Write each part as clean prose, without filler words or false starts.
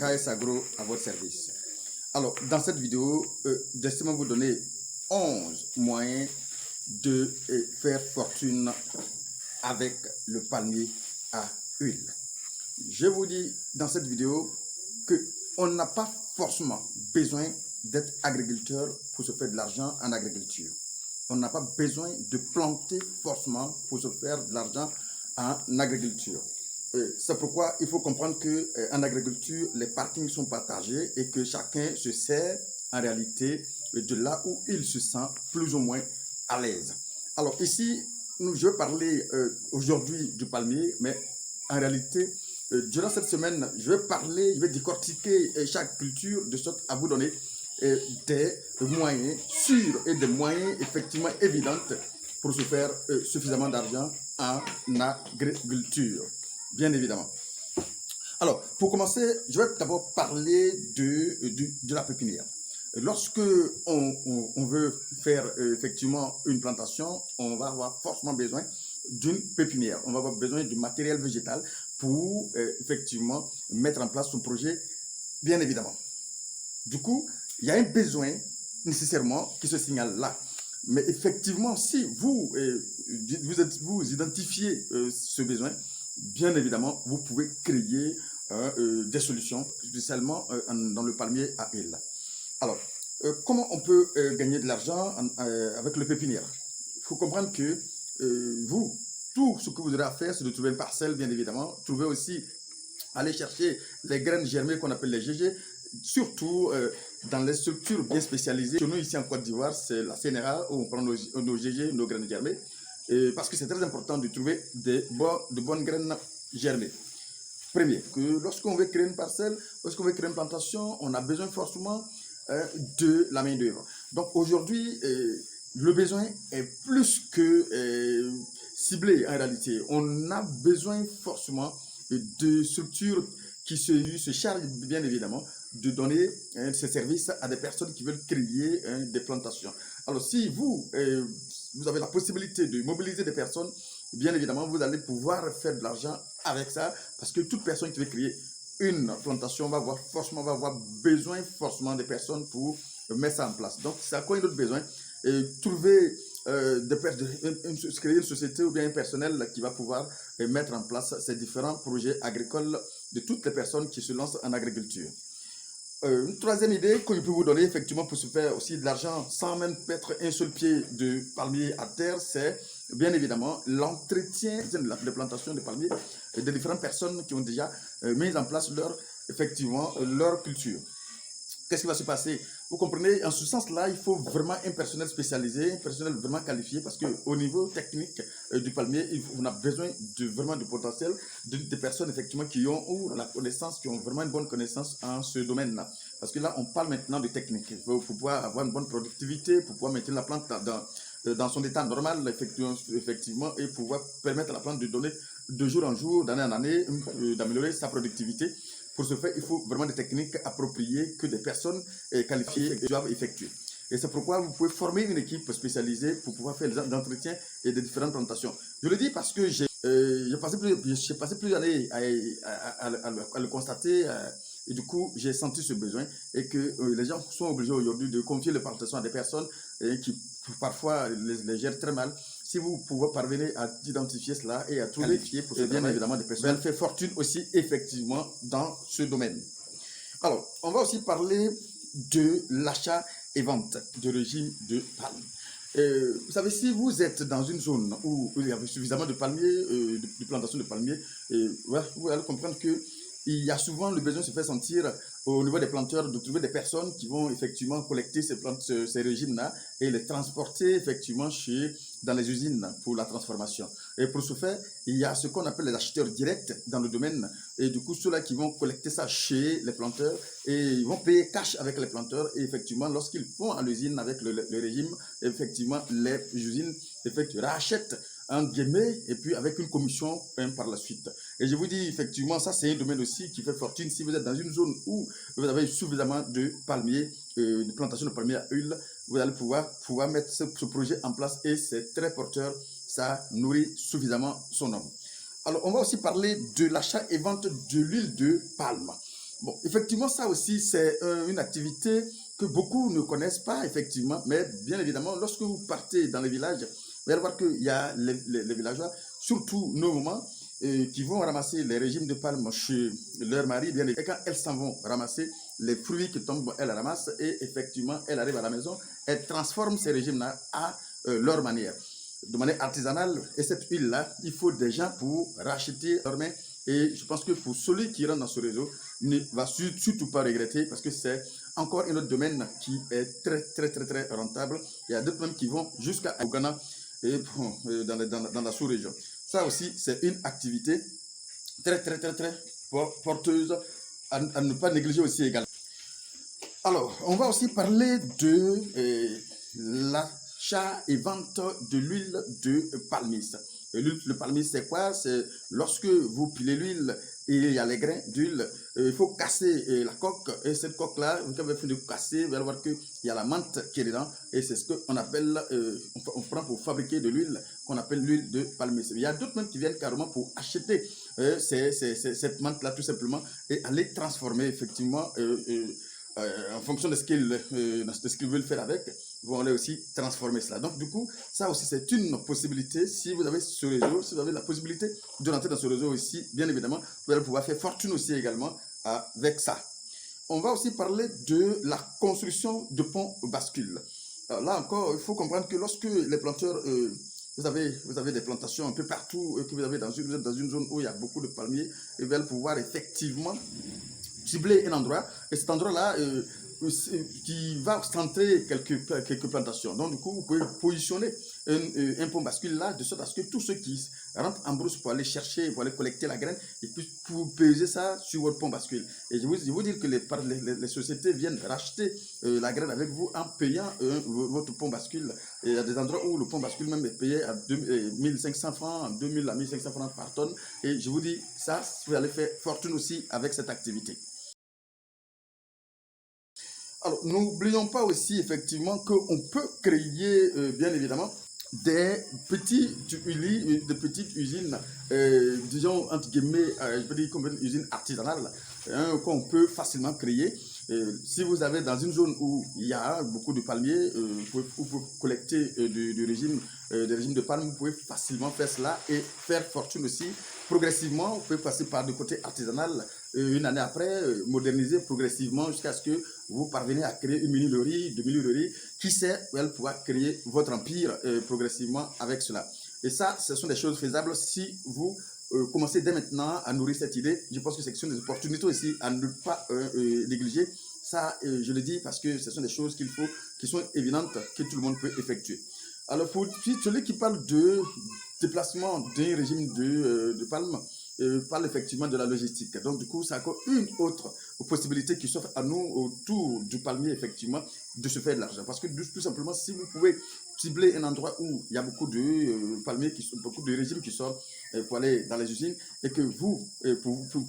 KS Agro à votre service. Alors, dans cette vidéo, j'estime vous donner 11 moyens de faire fortune avec le palmier à huile. Je vous dis dans cette vidéo qu'on n'a pas forcément besoin d'être agriculteur pour se faire de l'argent en agriculture. On n'a pas besoin de planter forcément pour se faire de l'argent en agriculture. C'est pourquoi il faut comprendre qu'en agriculture, les parkings sont partagés et que chacun se sert en réalité de là où il se sent plus ou moins à l'aise. Alors ici, je vais parler aujourd'hui du palmier, mais en réalité, durant cette semaine, je vais décortiquer chaque culture de sorte à vous donner des moyens sûrs et des moyens effectivement évidents pour se faire suffisamment d'argent en agriculture, bien évidemment. Alors, pour commencer, je vais d'abord parler de la pépinière. Lorsque on veut faire effectivement une plantation, on va avoir forcément besoin d'une pépinière. On va avoir besoin du matériel végétal pour effectivement mettre en place son projet, bien évidemment. Du coup, il y a un besoin nécessairement qui se signale là. Mais effectivement, si vous identifiez ce besoin, bien évidemment, vous pouvez créer des solutions, spécialement dans le palmier à huile. Alors, comment on peut gagner de l'argent avec le pépinière? Il faut comprendre que tout ce que vous aurez à faire, c'est de trouver une parcelle, bien évidemment. Trouver aussi, aller chercher les graines germées qu'on appelle les GG, surtout dans les structures bien spécialisées. Chez nous, ici en Côte d'Ivoire, c'est la CNRA où on prend nos GG, nos graines germées, parce que c'est très important de trouver de bonnes graines germées. Premier, que lorsqu'on veut créer une parcelle, lorsqu'on veut créer une plantation, on a besoin forcément de la main d'œuvre. Donc aujourd'hui, le besoin est plus que ciblé en réalité. On a besoin forcément de structures qui se chargent bien évidemment de donner ces services à des personnes qui veulent créer des plantations. Alors si vous avez la possibilité de mobiliser des personnes, bien évidemment vous allez pouvoir faire de l'argent avec ça, parce que toute personne qui veut créer une plantation va avoir besoin forcément de personnes pour mettre ça en place. Donc c'est à quoi il a besoin? Trouver créer une société ou bien un personnel qui va pouvoir mettre en place ces différents projets agricoles de toutes les personnes qui se lancent en agriculture. Une troisième idée que je peux vous donner effectivement pour se faire aussi de l'argent sans même mettre un seul pied de palmier à terre, c'est bien évidemment l'entretien de plantation de palmiers de différentes personnes qui ont déjà mis en place leur culture. Qu'est-ce qui va se passer? Vous comprenez, en ce sens-là, il faut vraiment un personnel spécialisé, un personnel vraiment qualifié, parce qu'au niveau technique du palmier, on a besoin vraiment du potentiel de personnes effectivement qui ont la connaissance, qui ont vraiment une bonne connaissance en ce domaine-là. Parce que là, on parle maintenant de technique. Il faut pouvoir avoir une bonne productivité, pour pouvoir maintenir la plante dans son état normal, effectivement, et pouvoir permettre à la plante de donner de jour en jour, d'année en année, d'améliorer sa productivité. Pour ce faire, il faut vraiment des techniques appropriées que des personnes qualifiées doivent effectuer. Et c'est pourquoi vous pouvez former une équipe spécialisée pour pouvoir faire des entretiens et des différentes plantations. Je le dis parce que j'ai passé plusieurs années à le constater. Et du coup, j'ai senti ce besoin et que les gens sont obligés aujourd'hui de confier les plantations à des personnes qui parfois les gèrent très mal. Si vous pouvez parvenir à identifier cela et à trouver bien évidemment des personnes, faire fortune aussi effectivement dans ce domaine. Alors, on va aussi parler de l'achat et vente de régime de palme. Vous savez, si vous êtes dans une zone où il y a suffisamment de palmiers, de plantations de palmiers, vous allez comprendre que il y a souvent le besoin de se faire sentir au niveau des planteurs de trouver des personnes qui vont effectivement collecter ces régimes-là et les transporter effectivement dans les usines pour la transformation. Et pour ce faire, il y a ce qu'on appelle les acheteurs directs dans le domaine. Et du coup, ceux-là qui vont collecter ça chez les planteurs et ils vont payer cash avec les planteurs. Et effectivement, lorsqu'ils vont à l'usine avec le régime, effectivement, les usines rachètent en guillemets, et puis avec une commission par la suite. Et je vous dis, effectivement, ça c'est un domaine aussi qui fait fortune. Si vous êtes dans une zone où vous avez suffisamment de palmiers, de plantations de palmiers à huile, vous allez pouvoir mettre ce projet en place et c'est très porteur, ça nourrit suffisamment son homme. Alors, on va aussi parler de l'achat et vente de l'huile de palme. Bon, effectivement, ça aussi, c'est une activité que beaucoup ne connaissent pas, effectivement, mais bien évidemment, lorsque vous partez dans les villages, vous allez voir qu'il y a les villageois, surtout nos mamans, qui vont ramasser les régimes de palme chez leur mari, bien évidemment, et quand elles s'en vont ramasser les fruits qui tombent, elles ramassent, et effectivement, elles arrivent à la maison, elles transforment ces régimes-là à leur manière, de manière artisanale, et cette huile-là, il faut des gens pour racheter leurs mains. Et je pense que pour celui qui rentre dans ce réseau, ne va surtout pas regretter parce que c'est encore un autre domaine qui est très rentable. Il y a d'autres même qui vont jusqu'à Ghana et dans la sous-région. Ça aussi, c'est une activité très porteuse à ne pas négliger aussi également. Alors, on va aussi parler de l'achat et vente de l'huile de palmiste. L'huile de palmiste, c'est quoi? C'est lorsque vous pilez l'huile et il y a les grains d'huile, il faut casser la coque. Et cette coque-là, vous avez fait de casser, vous allez voir qu'il y a la menthe qui est dedans. Et c'est ce qu'on appelle, on prend pour fabriquer de l'huile, qu'on appelle l'huile de palmiste. Il y a d'autres même qui viennent carrément pour acheter cette menthe-là tout simplement et aller transformer effectivement en fonction de ce qu'ils veulent faire avec, vont aller aussi transformer cela. Donc, du coup, ça aussi, c'est une possibilité. Si vous avez ce réseau, si vous avez la possibilité de rentrer dans ce réseau aussi, bien évidemment, vous allez pouvoir faire fortune aussi également avec ça. On va aussi parler de la construction de ponts bascules. Alors là encore, il faut comprendre que lorsque les planteurs, vous avez des plantations un peu partout, que vous êtes dans une zone où il y a beaucoup de palmiers, ils veulent pouvoir effectivement cibler un endroit, et cet endroit-là qui va centrer quelques plantations. Donc, du coup, vous pouvez positionner un pont bascule là, de sorte à ce que tous ceux qui rentrent en brousse pour aller chercher, pour aller collecter la graine, ils puissent peser ça sur votre pont bascule. Et je vous dire que les sociétés viennent racheter la graine avec vous en payant votre pont bascule. Et il y a des endroits où le pont bascule même est payé à 1500 francs, 2000 à 1500 francs par tonne. Et je vous dis, ça, vous allez faire fortune aussi avec cette activité. Alors, n'oublions pas aussi effectivement qu'on peut créer, bien évidemment, des petites usines, disons, entre guillemets, je peux dire comme une usine artisanale, hein, qu'on peut facilement créer. Si vous avez dans une zone où il y a beaucoup de palmiers, vous pouvez collecter des régimes de palme, vous pouvez facilement faire cela et faire fortune aussi. Progressivement, vous pouvez passer par le côté artisanal, une année après, moderniser progressivement jusqu'à ce que vous parvenez à créer une mini-leurrie, demi-leurrie, qui sait, elle pourra créer votre empire progressivement avec cela. Et ça, ce sont des choses faisables si vous commencez dès maintenant à nourrir cette idée. Je pense que ce sont des opportunités aussi à ne pas négliger. Ça, je le dis parce que ce sont des choses qui sont évidentes, que tout le monde peut effectuer. Alors, pour celui qui parle de déplacement d'un régime de palme, parle effectivement de la logistique. Donc, du coup, c'est encore une autre possibilité qui s'offre à nous autour du palmier, effectivement, de se faire de l'argent. Parce que tout simplement, si vous pouvez cibler un endroit où il y a beaucoup de palmiers, beaucoup de régimes qui sortent pour aller dans les usines, et que vous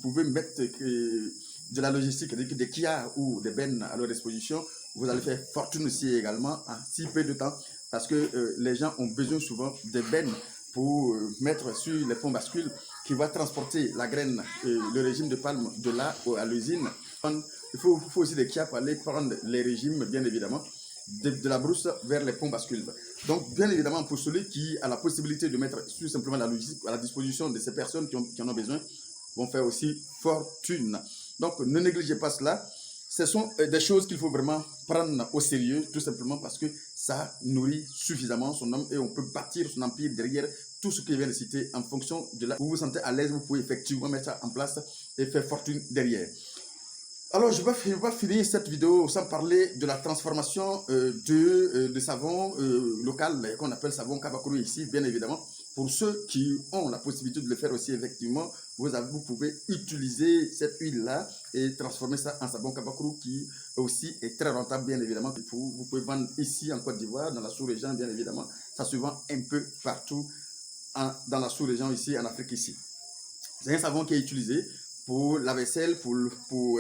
pouvez mettre de la logistique, c'est-à-dire des kias ou des bennes à leur disposition, vous allez faire fortune aussi également en si peu de temps, parce que les gens ont besoin souvent de bennes pour mettre sur les ponts bascules qui va transporter la graine, le régime de palme de là à l'usine. Il faut aussi des kias pour aller prendre les régimes, bien évidemment, de la brousse vers les ponts bascules. Donc, bien évidemment, pour celui qui a la possibilité de mettre tout simplement la logistique à la disposition de ces personnes qui en ont besoin, vont faire aussi fortune. Donc, ne négligez pas cela. Ce sont des choses qu'il faut vraiment prendre au sérieux, tout simplement parce que ça nourrit suffisamment son homme et on peut bâtir son empire derrière tout ce que je viens de citer en fonction de là où vous vous sentez à l'aise, vous pouvez effectivement mettre ça en place et faire fortune derrière. Alors, je vais pas finir cette vidéo sans parler de la transformation de savon local qu'on appelle savon Kabakuru ici, bien évidemment. Pour ceux qui ont la possibilité de le faire aussi, effectivement, vous pouvez utiliser cette huile-là et transformer ça en savon Kabakuru qui aussi est très rentable, bien évidemment. Vous pouvez vendre ici en Côte d'Ivoire, dans la sous-région, bien évidemment. Ça se vend un peu partout dans la sous-région ici, en Afrique ici. C'est un savon qui est utilisé pour la vaisselle, pour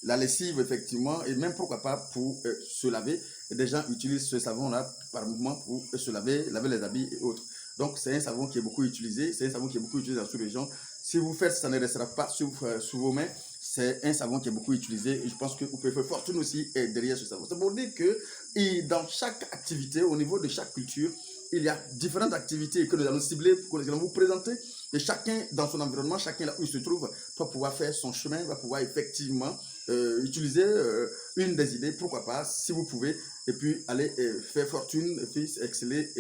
la lessive, effectivement, et même pourquoi pas pour se laver. Et des gens utilisent ce savon-là par mouvement pour se laver les habits et autres. Donc, c'est un savon qui est beaucoup utilisé. C'est un savon qui est beaucoup utilisé dans la sous-région. Si vous faites, ça ne restera pas sous vos mains. c'est un savon qui est beaucoup utilisé et je pense que vous pouvez faire fortune aussi derrière ce savon. C'est pour dire que et dans chaque activité, au niveau de chaque culture, il y a différentes activités que nous allons cibler, que nous allons vous présenter. Et chacun dans son environnement, chacun là où il se trouve, va pouvoir faire son chemin, va pouvoir effectivement utiliser une des idées, pourquoi pas, si vous pouvez, et puis aller faire fortune, et puis exceller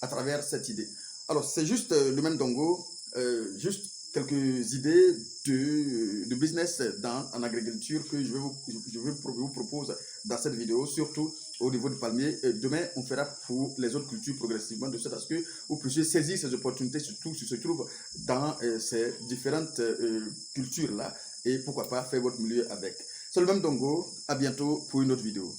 à travers cette idée. Alors, c'est juste le même dongo, juste quelques idées de business en agriculture que je vous propose dans cette vidéo, surtout au niveau du palmier. Et demain, on fera pour les autres cultures progressivement, de sorte à ce que vous puissiez saisir ces opportunités, surtout si se trouvent dans ces différentes cultures-là, et pourquoi pas faire votre milieu avec. C'est le même dongo, à bientôt pour une autre vidéo.